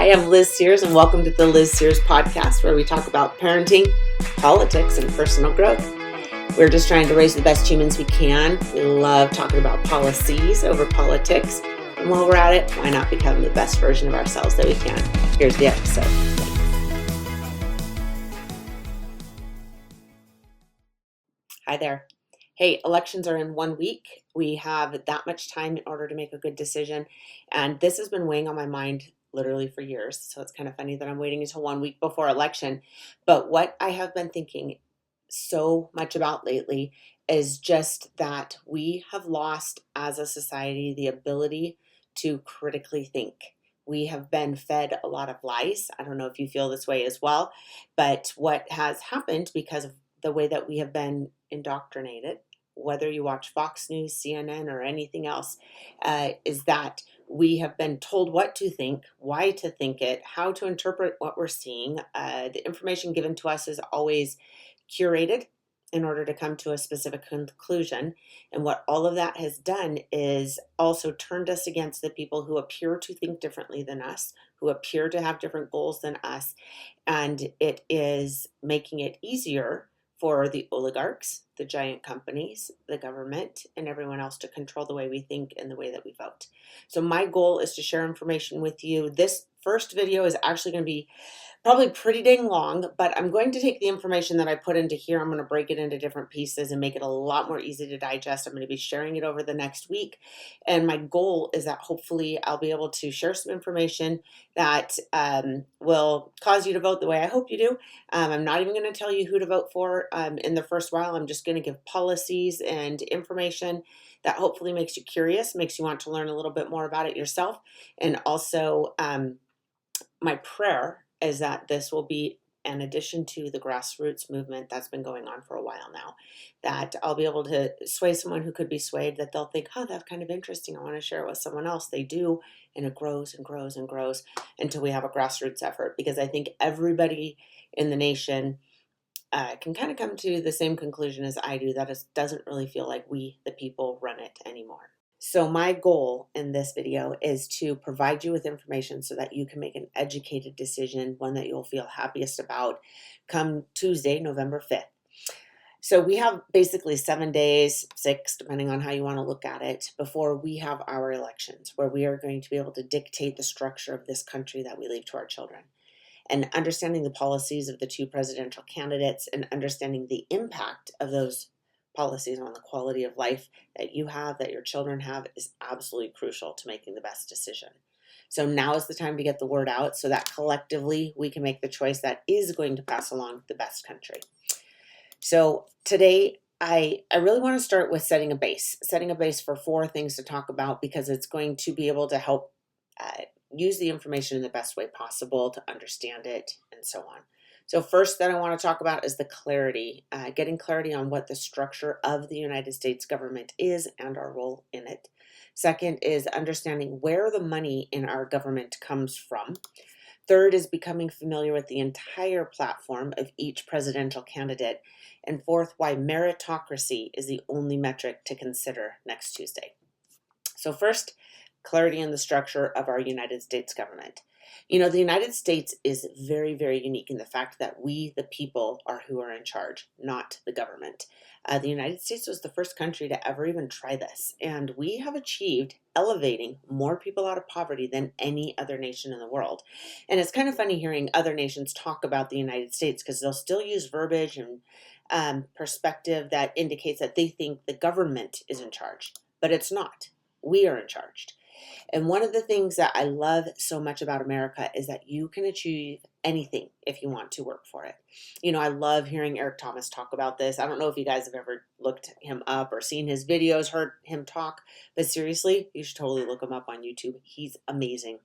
Hi, I'm Liz Sears, and welcome to the Liz Sears podcast, where we talk about parenting, politics, and personal growth. We're just trying to raise the best humans we can. We love talking about policies over politics. And while we're at it, why not become the best version of ourselves that we can? Here's the episode. Hi there. Hey, elections are in 1 week. We have that much time in order to make a good decision. And this has been weighing on my mind literally for years. So it's kind of funny that I'm waiting until 1 week before election. But what I have been thinking so much about lately is just that we have lost as a society the ability to critically think. We have been fed a lot of lies. I don't know if you feel this way as well, but what has happened because of the way that we have been indoctrinated, whether you watch Fox News, CNN, or anything else, is that we have been told what to think, why to think it, how to interpret what we're seeing. The information given to us is always curated in order to come to a specific conclusion. And what all of that has done is also turned us against the people who appear to think differently than us, who appear to have different goals than us. And it is making it easier for the oligarchs, the giant companies, the government, and everyone else to control the way we think and the way that we vote. So my goal is to share information with you. This first video is actually going to be probably pretty dang long, but I'm going to take the information that I put into here. I'm going to break it into different pieces and make it a lot more easy to digest. I'm going to be sharing it over the next week. And my goal is that hopefully I'll be able to share some information that will cause you to vote the way I hope you do. I'm not even going to tell you who to vote for in the first while. I'm just going to give policies and information that hopefully makes you curious, makes you want to learn a little bit more about it yourself. And also my prayer is that this will be an addition to the grassroots movement that's been going on for a while now, that I'll be able to sway someone who could be swayed, that they'll think, oh, that's kind of interesting. I want to share it with someone else. They do, and it grows and grows and grows until we have a grassroots effort, because I think everybody in the nation can kind of come to the same conclusion as I do, that it doesn't really feel like we, the people, run it anymore. So my goal in this video is to provide you with information so that you can make an educated decision, one that you'll feel happiest about come Tuesday, November 5th. So we have basically 7 days, 6, depending on how you want to look at it, before we have our elections, where we are going to be able to dictate the structure of this country that we leave to our children. And understanding the policies of the two presidential candidates and understanding the impact of those policies on the quality of life that you have, that your children have, is absolutely crucial to making the best decision. So now is the time to get the word out so that collectively we can make the choice that is going to pass along the best country. So today, I really want to start with setting a base for 4 things to talk about, because it's going to be able to help use the information in the best way possible to understand it and so on. So first that I want to talk about is the clarity, getting clarity on what the structure of the United States government is and our role in it. Second is understanding where the money in our government comes from. Third is becoming familiar with the entire platform of each presidential candidate. And fourth, why meritocracy is the only metric to consider next Tuesday. So first, clarity in the structure of our United States government. You know, the United States is very, very unique in the fact that we, the people, are who are in charge, not the government. The United States was the first country to ever even try this, and we have achieved elevating more people out of poverty than any other nation in the world. And it's kind of funny hearing other nations talk about the United States, because they'll still use verbiage and perspective that indicates that they think the government is in charge, but it's not. We are in charge. And one of the things that I love so much about America is that you can achieve anything if you want to work for it. You know, I love hearing Eric Thomas talk about this. I don't know if you guys have ever looked him up or seen his videos, heard him talk, but seriously, you should totally look him up on YouTube. He's amazing.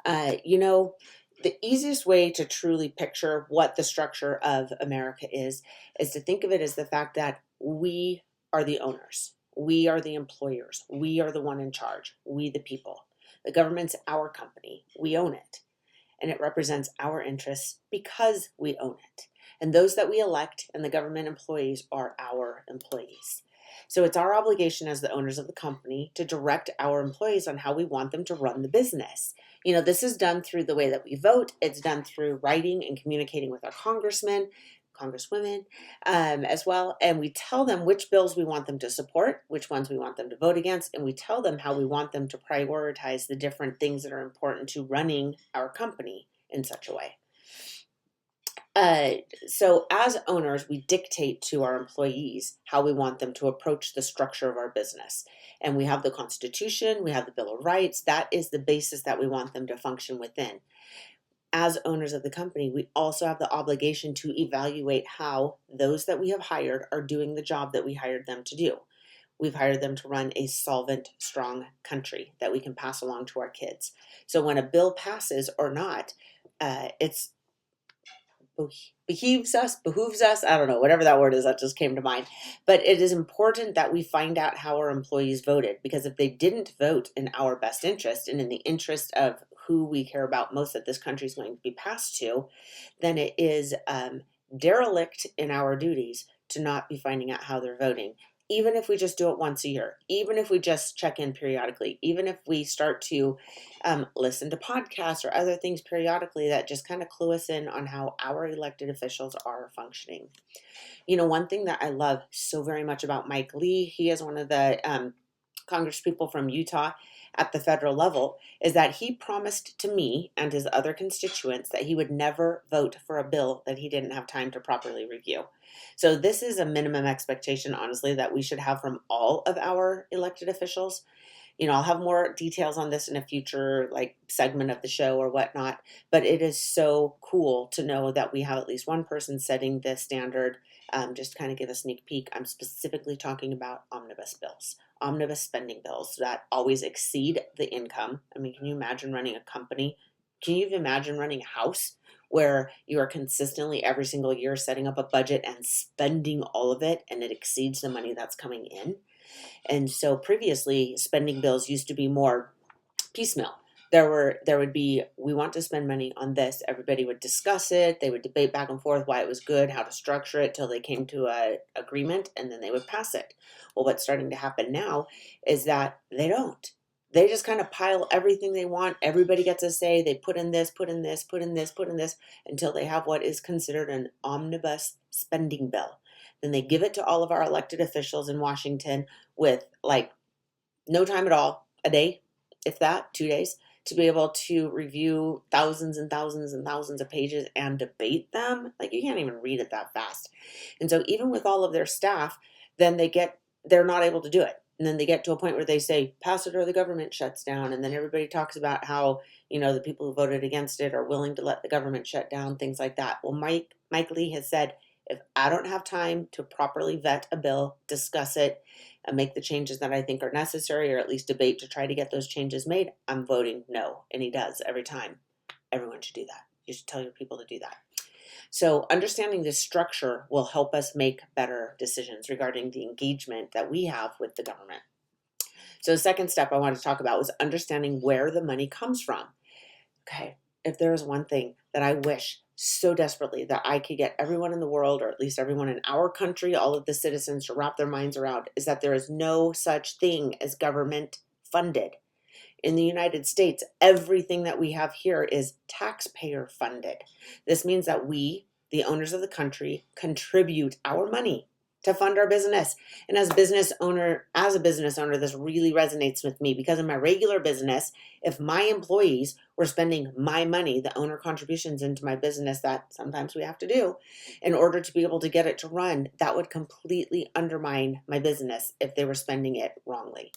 You know, the easiest way to truly picture what the structure of America is to think of it as the fact that we are the owners. We are the employers. We are the one in charge. We, the people. The government's our company. We own it. And it represents our interests because we own it. And those that we elect and the government employees are our employees. So it's our obligation as the owners of the company to direct our employees on how we want them to run the business. This is done through the way that we vote. It's done through writing and communicating with our congressmen, congresswomen, as well. And we tell them which bills we want them to support, which ones we want them to vote against, and we tell them how we want them to prioritize the different things that are important to running our company in such a way. So as owners, we dictate to our employees how we want them to approach the structure of our business. And we have the Constitution, we have the Bill of Rights. That is the basis that we want them to function within. As owners of the company, we also have the obligation to evaluate how those that we have hired are doing the job that we hired them to do. We've hired them to run a solvent, strong country that we can pass along to our kids. So when a bill passes or not, it's behooves us, I don't know, whatever that word is that just came to mind. But it is important that we find out how our employees voted, because if they didn't vote in our best interest and in the interest of who we care about most that this country is going to be passed to, then it is derelict in our duties to not be finding out how they're voting. Even if we just do it once a year, even if we just check in periodically, even if we start to listen to podcasts or other things periodically that just kind of clue us in on how our elected officials are functioning. One thing that I love so very much about Mike Lee, he is one of the congresspeople from Utah at the federal level, is that he promised to me and his other constituents that he would never vote for a bill that he didn't have time to properly review. So this is a minimum expectation, honestly, that we should have from all of our elected officials. I'll have more details on this in a future segment of the show or whatnot, but it is so cool to know that we have at least one person setting the standard. Just to kind of give a sneak peek, I'm specifically talking about omnibus bills, omnibus spending bills that always exceed the income. I mean, can you imagine running a company? Can you even imagine running a house where you are consistently every single year setting up a budget and spending all of it, and it exceeds the money that's coming in? And so previously, spending bills used to be more piecemeal. There would be, we want to spend money on this. Everybody would discuss it. They would debate back and forth why it was good, how to structure it till they came to a agreement, and then they would pass it. Well, what's starting to happen now is that they don't. They just kind of pile everything they want. Everybody gets a say. They put in this, put in this, put in this, put in this, until they have what is considered an omnibus spending bill. Then they give it to all of our elected officials in Washington with no time at all, a day, if that, 2 days, to be able to review thousands and thousands and thousands of pages and debate them. You can't even read it that fast. And so even with all of their staff, then they're not able to do it. And then they get to a point where they say, pass it or the government shuts down. And then everybody talks about how, the people who voted against it are willing to let the government shut down, things like that. Well, Mike Lee has said, if I don't have time to properly vet a bill, discuss it, and make the changes that I think are necessary, or at least debate to try to get those changes made, I'm voting no. And he does every time. Everyone should do that. You should tell your people to do that. So understanding this structure will help us make better decisions regarding the engagement that we have with the government. So the second step I want to talk about was understanding where the money comes from. Okay, if there is one thing that I wish so desperately that I could get everyone in the world, or at least everyone in our country, all of the citizens, to wrap their minds around, is that there is no such thing as government funded. In the United States, everything that we have here is taxpayer funded. This means that we, the owners of the country, contribute our money to fund our business. And as a business owner, this really resonates with me, because in my regular business, if my employees were spending my money, the owner contributions into my business that sometimes we have to do in order to be able to get it to run, that would completely undermine my business if they were spending it wrongly.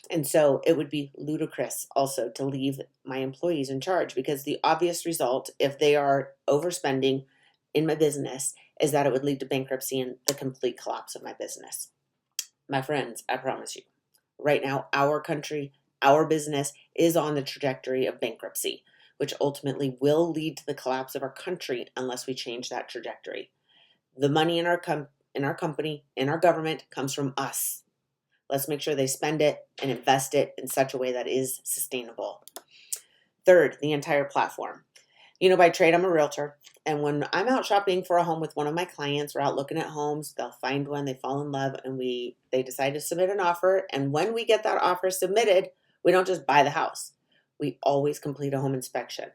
And so it would be ludicrous also to leave my employees in charge, because the obvious result, if they are overspending in my business, is that it would lead to bankruptcy and the complete collapse of my business. My friends, I promise you, right now, our country, our business is on the trajectory of bankruptcy, which ultimately will lead to the collapse of our country unless we change that trajectory. The money in our company, in our government, comes from us. Let's make sure they spend it and invest it in such a way that is sustainable. Third, the entire platform. By trade, I'm a realtor. And when I'm out shopping for a home with one of my clients, we're out looking at homes, they'll find one, they fall in love, and they decide to submit an offer. And when we get that offer submitted, we don't just buy the house. We always complete a home inspection.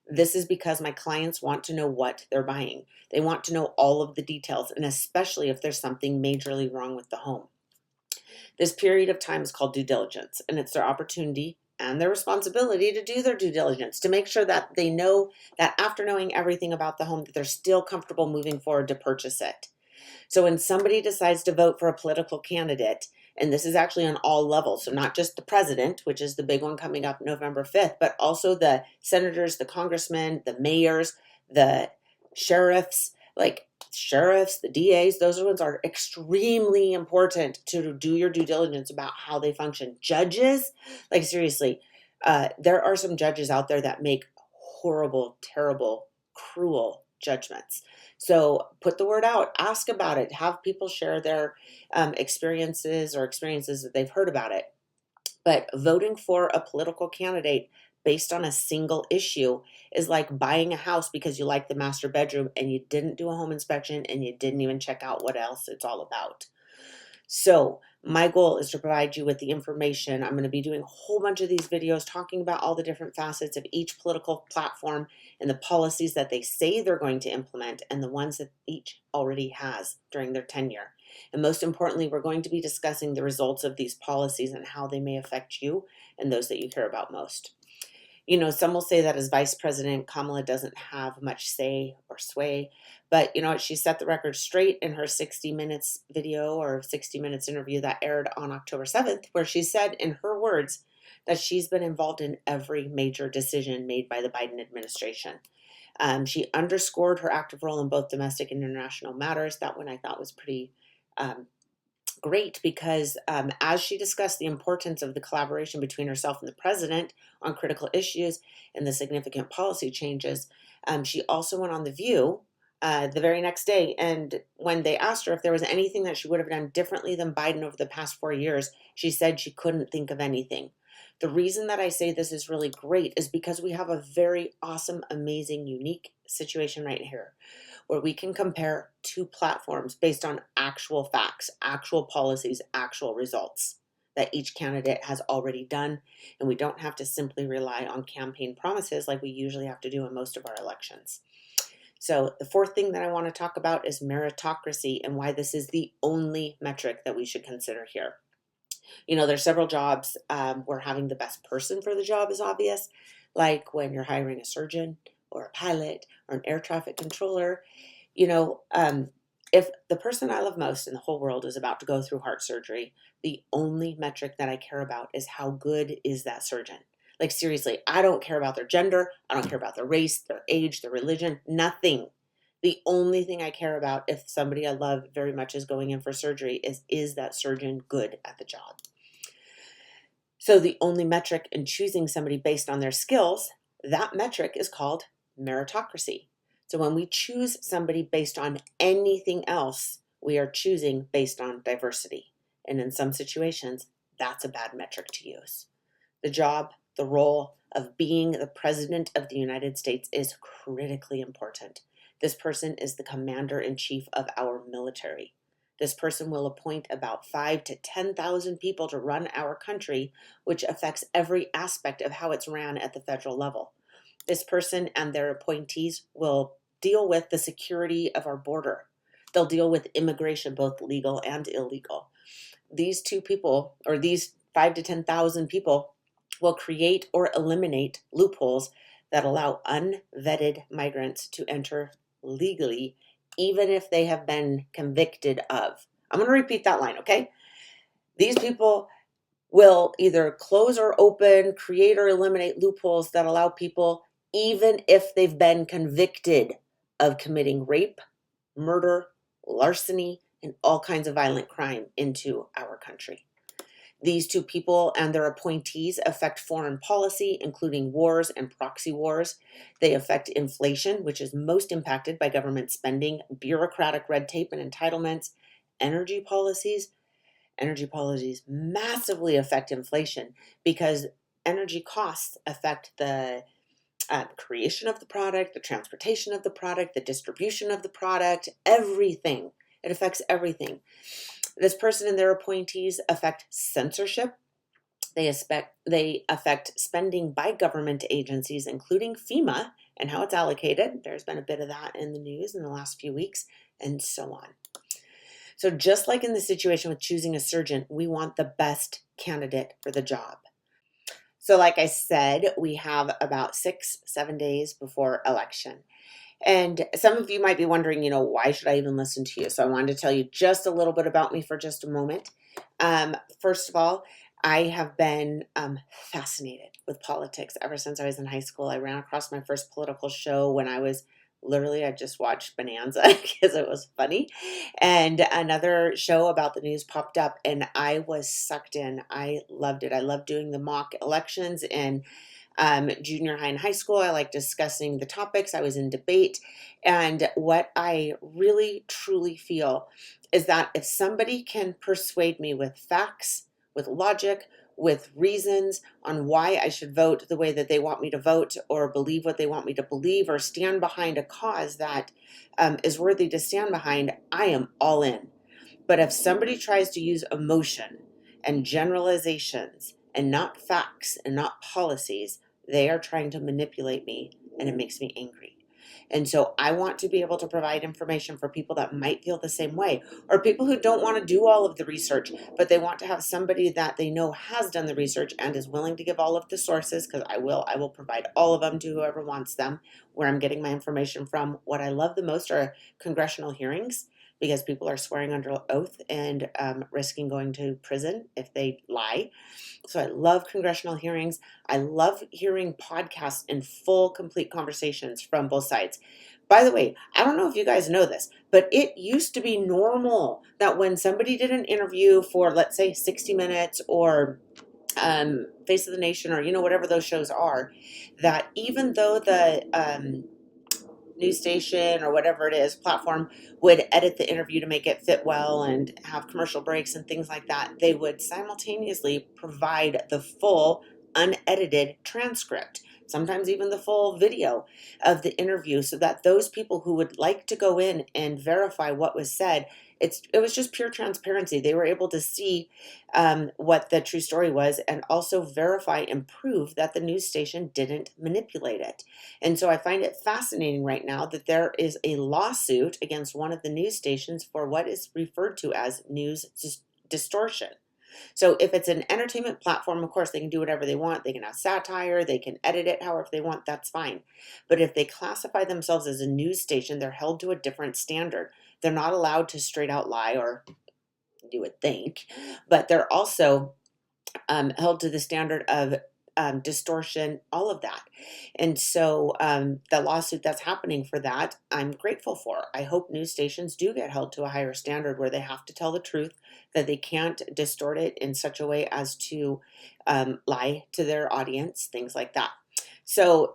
This is because my clients want to know what they're buying. They want to know all of the details, and especially if there's something majorly wrong with the home. This period of time is called due diligence, and it's their opportunity and their responsibility to do their due diligence, to make sure that they know that after knowing everything about the home, that they're still comfortable moving forward to purchase it. So when somebody decides to vote for a political candidate, and this is actually on all levels, so not just the president, which is the big one coming up November 5th, but also the senators, the congressmen, the mayors, the sheriffs, the DAs, those ones are extremely important to do your due diligence about how they function. Judges, seriously, there are some judges out there that make horrible, terrible, cruel judgments. So put the word out, ask about it, have people share their experiences that they've heard about it. But voting for a political candidate based on a single issue is like buying a house because you like the master bedroom and you didn't do a home inspection and you didn't even check out what else it's all about. So my goal is to provide you with the information. I'm going to be doing a whole bunch of these videos talking about all the different facets of each political platform and the policies that they say they're going to implement and the ones that each already has during their tenure. And most importantly, we're going to be discussing the results of these policies and how they may affect you and those that you care about most. Some will say that as vice president, Kamala doesn't have much say or sway. But you know what? She set the record straight in her 60 Minutes video or 60 Minutes interview that aired on October 7th, where she said in her words that she's been involved in every major decision made by the Biden administration. She underscored her active role in both domestic and international matters. That one I thought was pretty great because as she discussed the importance of the collaboration between herself and the president on critical issues and the significant policy changes, she also went on The View the very next day. And when they asked her if there was anything that she would have done differently than Biden over the past 4 years, she said she couldn't think of anything. The reason that I say this is really great is because we have a very awesome, amazing, unique situation right here where we can compare two platforms based on actual facts, actual policies, actual results that each candidate has already done. And we don't have to simply rely on campaign promises like we usually have to do in most of our elections. So the fourth thing that I want to talk about is meritocracy and why this is the only metric that we should consider here. There's several jobs where having the best person for the job is obvious, like when you're hiring a surgeon or a pilot or an air traffic controller. If the person I love most in the whole world is about to go through heart surgery, the only metric that I care about is how good is that surgeon. Seriously, I don't care about their gender. I don't care about their race, their age, their religion, nothing. The only thing I care about if somebody I love very much is going in for surgery is that surgeon good at the job? So the only metric in choosing somebody based on their skills, that metric is called meritocracy. So when we choose somebody based on anything else, we are choosing based on diversity. And in some situations, that's a bad metric to use. The job, the role of being the president of the United States is critically important. This person is the commander-in-chief of our military. This person will appoint about 5,000 to 10,000 people to run our country, which affects every aspect of how it's ran at the federal level. This person and their appointees will deal with the security of our border. They'll deal with immigration, both legal and illegal. These two people, or these 5,000 to 10,000 people, will create or eliminate loopholes that allow unvetted migrants to enter legally, even if they have been convicted of. I'm going to repeat that line, okay? These people will either close or open, create or eliminate loopholes that allow people, even if they've been convicted of committing rape, murder, larceny, and all kinds of violent crime into our country. These two people and their appointees affect foreign policy, including wars and proxy wars. They affect inflation, which is most impacted by government spending, bureaucratic red tape and entitlements, energy policies. Energy policies massively affect inflation because energy costs affect the creation of the product, the transportation of the product, the distribution of the product, everything. It affects everything. This person and their appointees affect censorship. They affect spending by government agencies, including FEMA, and how it's allocated. There's been a bit of that in the news in the last few weeks, and so on. So just like in the situation with choosing a surgeon, we want the best candidate for the job. So like I said, we have about 6-7 days before election. And some of you might be wondering, why should I even listen to you? So I wanted to tell you just a little bit about me for just a moment. First of all, I have been fascinated with politics ever since I was in high school. I ran across my first political show when I just watched Bonanza because it was funny. And another show about the news popped up and I was sucked in. I loved it. I loved doing the mock elections in junior high and high school. I liked discussing the topics. I was in debate. And what I really, truly feel is that if somebody can persuade me with facts, with logic, with reasons on why I should vote the way that they want me to vote, or believe what they want me to believe, or stand behind a cause that is worthy to stand behind, I am all in. But if somebody tries to use emotion and generalizations and not facts and not policies, they are trying to manipulate me, and it makes me angry. And so I want to be able to provide information for people that might feel the same way, or people who don't want to do all of the research, but they want to have somebody that they know has done the research and is willing to give all of the sources, because I will provide all of them to whoever wants them, where I'm getting my information from. What I love the most are congressional hearings, because people are swearing under oath and risking going to prison if they lie. So I love congressional hearings. I love hearing podcasts and full, complete conversations from both sides. By the way, I don't know if you guys know this, but it used to be normal that when somebody did an interview for, let's say, 60 Minutes or Face of the Nation, or whatever those shows are, that even though the news station or whatever it is platform would edit the interview to make it fit well and have commercial breaks and things like that, they would simultaneously provide the full unedited transcript, sometimes even the full video of the interview, so that those people who would like to go in and verify what was said, it was just pure transparency. They were able to see what the true story was, and also verify and prove that the news station didn't manipulate it. And so I find it fascinating right now that there is a lawsuit against one of the news stations for what is referred to as news distortion. So if it's an entertainment platform, of course, they can do whatever they want. They can have satire, they can edit it however they want, that's fine. But if they classify themselves as a news station, they're held to a different standard. They're not allowed to straight out lie, or you would think, but they're also held to the standard of distortion, all of that. And so the lawsuit that's happening for that, I'm grateful for. I hope news stations do get held to a higher standard where they have to tell the truth, that they can't distort it in such a way as to lie to their audience, things like that. So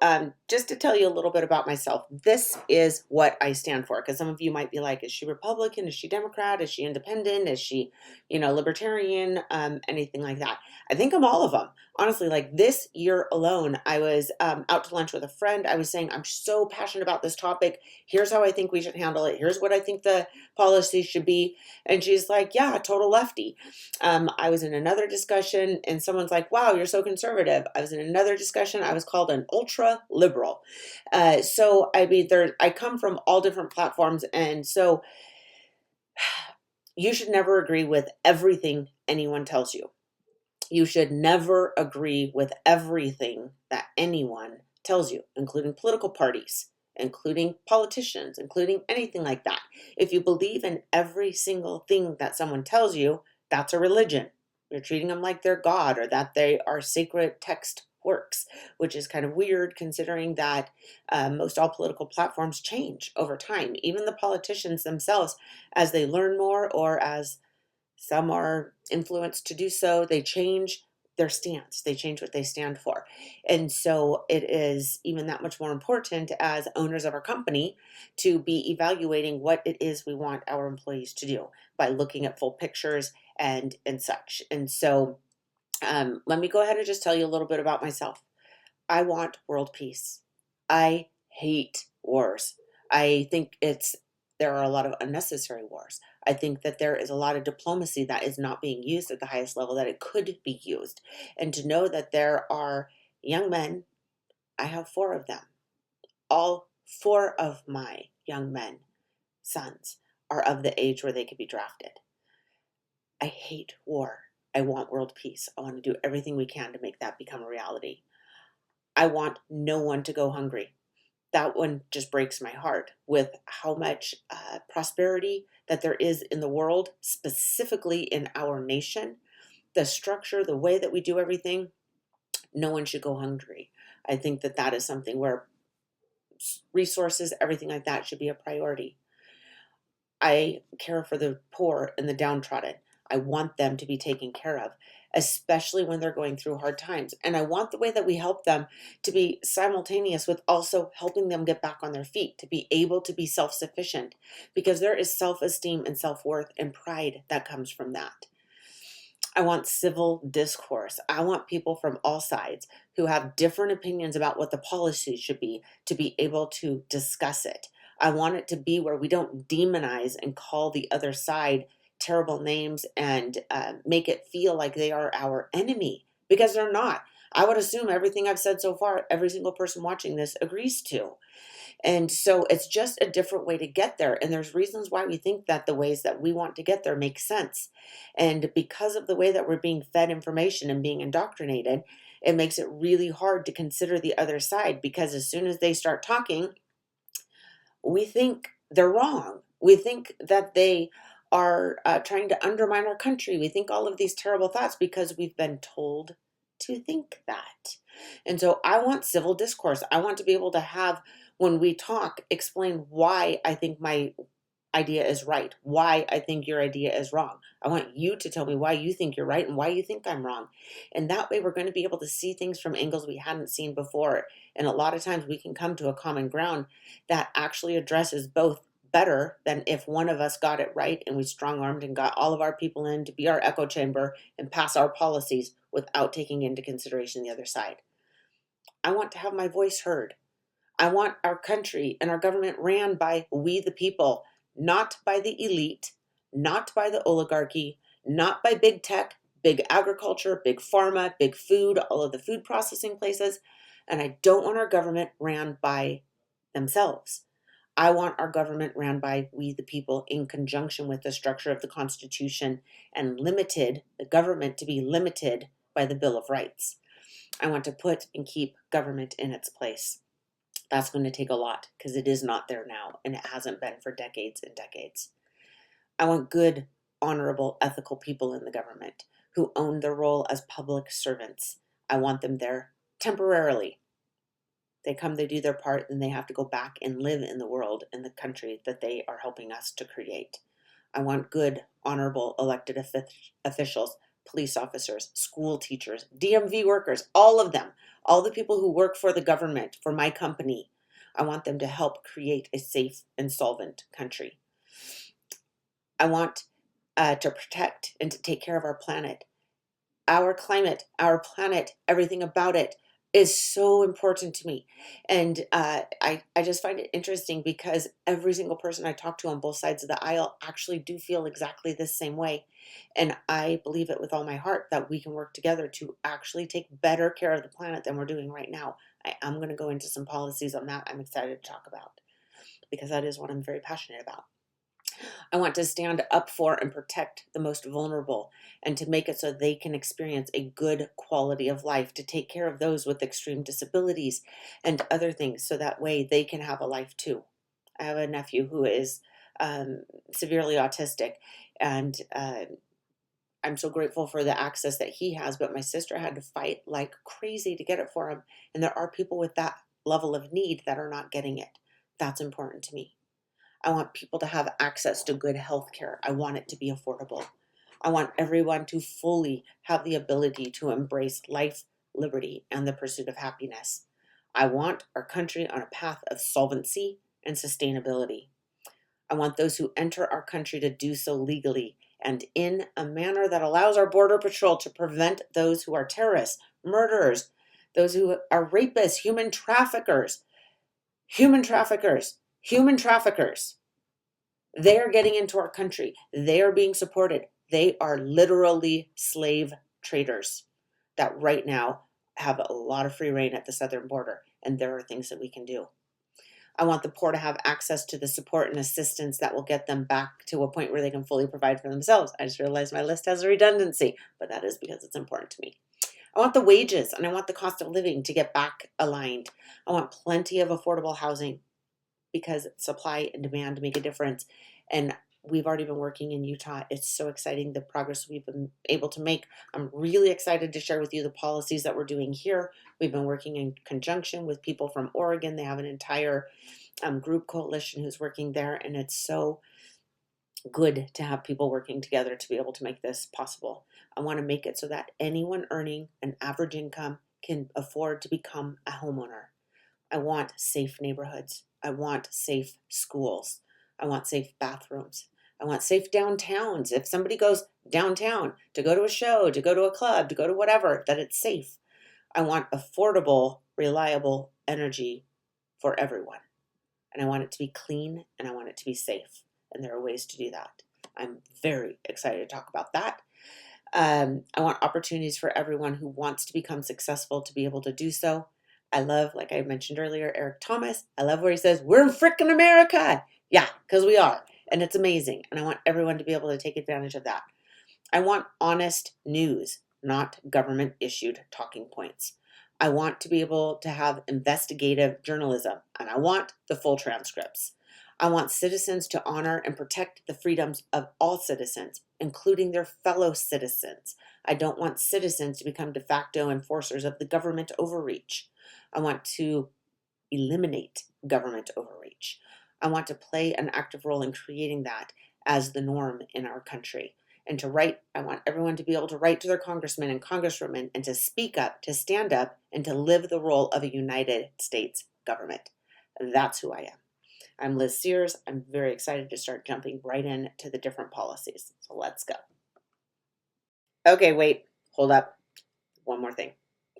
just to tell you a little bit about myself, this is what I stand for. Because some of you might be like, is she Republican? Is she Democrat? Is she independent? Is she, libertarian? Anything like that. I think I'm all of them. Honestly, like this year alone, I was out to lunch with a friend. I was saying, I'm so passionate about this topic. Here's how I think we should handle it. Here's what I think the policy should be. And she's like, yeah, total lefty. I was in another discussion and someone's like, wow, you're so conservative. I was in another discussion. I was called an ultra liberal. So, I mean, I come from all different platforms. And so you should never agree with everything anyone tells you. You should never agree with everything that anyone tells you, including political parties, including politicians, including anything like that. If you believe in every single thing that someone tells you, that's a religion. You're treating them like they're God, or that they are sacred text works, which is kind of weird considering that most all political platforms change over time. Even the politicians themselves, as they learn more, or as some are influenced to do so, they change their stance. They change what they stand for. And so it is even that much more important as owners of our company to be evaluating what it is we want our employees to do by looking at full pictures and such. And so let me go ahead and just tell you a little bit about myself. I want world peace. I hate wars. I think there are a lot of unnecessary wars. I think that there is a lot of diplomacy that is not being used at the highest level that it could be used. And to know that there are young men, I have four of them. All four of my young men, sons, are of the age where they could be drafted. I hate war. I want world peace. I want to do everything we can to make that become a reality. I want no one to go hungry. That one just breaks my heart with how much prosperity that there is in the world, specifically in our nation. The structure, the way that we do everything, no one should go hungry. I think that that is something where resources, everything like that should be a priority. I care for the poor and the downtrodden. I want them to be taken care of, especially when they're going through hard times. And I want the way that we help them to be simultaneous with also helping them get back on their feet, to be able to be self sufficient, because there is self esteem and self worth and pride that comes from that. I want civil discourse. I want people from all sides who have different opinions about what the policy should be to be able to discuss it. I want it to be where we don't demonize and call the other side terrible names and make it feel like they are our enemy, because they're not. I would assume everything I've said so far, every single person watching this agrees to. And so it's just a different way to get there. And there's reasons why we think that the ways that we want to get there make sense. And because of the way that we're being fed information and being indoctrinated, it makes it really hard to consider the other side, because as soon as they start talking, we think they're wrong. We think that they are trying to undermine our country. We think all of these terrible thoughts because we've been told to think that. And so I want civil discourse. I want to be able to have, when we talk, explain why I think my idea is right, why I think your idea is wrong. I want you to tell me why you think you're right and why you think I'm wrong. And that way we're going to be able to see things from angles we hadn't seen before. And a lot of times we can come to a common ground that actually addresses both better than if one of us got it right and we strong armed and got all of our people in to be our echo chamber and pass our policies without taking into consideration the other side. I want to have my voice heard. I want our country and our government ran by we the people, not by the elite, not by the oligarchy, not by big tech, big agriculture, big pharma, big food, all of the food processing places. And I don't want our government ran by themselves. I want our government ran by we the people in conjunction with the structure of the Constitution, and the government to be limited by the Bill of Rights. I want to put and keep government in its place. That's going to take a lot because it is not there now, and it hasn't been for decades and decades. I want good, honorable, ethical people in the government who own their role as public servants. I want them there temporarily. They come, they do their part, and they have to go back and live in the world, in the country that they are helping us to create. I want good, honorable, elected officials, police officers, school teachers, DMV workers, all of them, all the people who work for the government, for my company. I want them to help create a safe and solvent country. I want to protect and to take care of our planet. Our climate, our planet, everything about it is so important to me. And I just find it interesting because every single person I talk to on both sides of the aisle actually do feel exactly the same way. And I believe it with all my heart that we can work together to actually take better care of the planet than we're doing right now. I am going to go into some policies on that I'm excited to talk about, because that is what I'm very passionate about. I want to stand up for and protect the most vulnerable, and to make it so they can experience a good quality of life, to take care of those with extreme disabilities and other things, so that way they can have a life too. I have a nephew who is severely autistic, and I'm so grateful for the access that he has, but my sister had to fight like crazy to get it for him. And there are people with that level of need that are not getting it. That's important to me. I want people to have access to good health care. I want it to be affordable. I want everyone to fully have the ability to embrace life, liberty, and the pursuit of happiness. I want our country on a path of solvency and sustainability. I want those who enter our country to do so legally and in a manner that allows our Border Patrol to prevent those who are terrorists, murderers, those who are rapists, human traffickers, Human traffickers, human traffickers. They are getting into our country. They are being supported. They are literally slave traders that right now have a lot of free reign at the southern border. And there are things that we can do. I want the poor to have access to the support and assistance that will get them back to a point where they can fully provide for themselves. I just realized my list has a redundancy, but that is because it's important to me. I want the wages and I want the cost of living to get back aligned. I want plenty of affordable housing because supply and demand make a difference. And we've already been working in Utah. It's so exciting, the progress we've been able to make. I'm really excited to share with you the policies that we're doing here. We've been working in conjunction with people from Oregon. They have an entire group coalition who's working there, and it's so good to have people working together to be able to make this possible. I want to make it so that anyone earning an average income can afford to become a homeowner. I want safe neighborhoods. I want safe schools. I want safe bathrooms. I want safe downtowns. If somebody goes downtown to go to a show, to go to a club, to go to whatever, that it's safe. I want affordable, reliable energy for everyone. And I want it to be clean and I want it to be safe. And there are ways to do that. I'm very excited to talk about that. I want opportunities for everyone who wants to become successful to be able to do so. I love, like I mentioned earlier, Eric Thomas. I love where he says, we're in frickin' America. Yeah, because we are. And it's amazing. And I want everyone to be able to take advantage of that. I want honest news, not government issued talking points. I want to be able to have investigative journalism, and I want the full transcripts. I want citizens to honor and protect the freedoms of all citizens, including their fellow citizens. I don't want citizens to become de facto enforcers of the government overreach. I want to eliminate government overreach. I want to play an active role in creating that as the norm in our country. And to write, I want everyone to be able to write to their congressmen and congresswomen and to speak up, to stand up, and to live the role of a United States government. That's who I am. I'm Liz Sears. I'm very excited to start jumping right into the different policies. So let's go. Okay, wait, hold up. One more thing.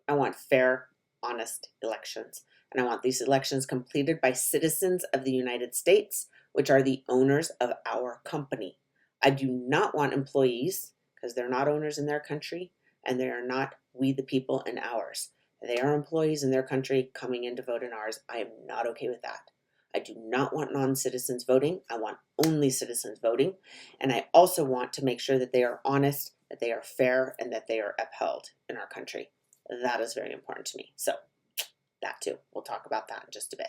I want fair, honest elections. And I want these elections completed by citizens of the United States, which are the owners of our company. I do not want employees, because they're not owners in their country, and they are not we the people in ours. They are employees in their country coming in to vote in ours. I am not okay with that. I do not want non-citizens voting. I want only citizens voting. And I also want to make sure that they are honest, that they are fair, and that they are upheld in our country. That is very important to me. So that too, we'll talk about that in just a bit.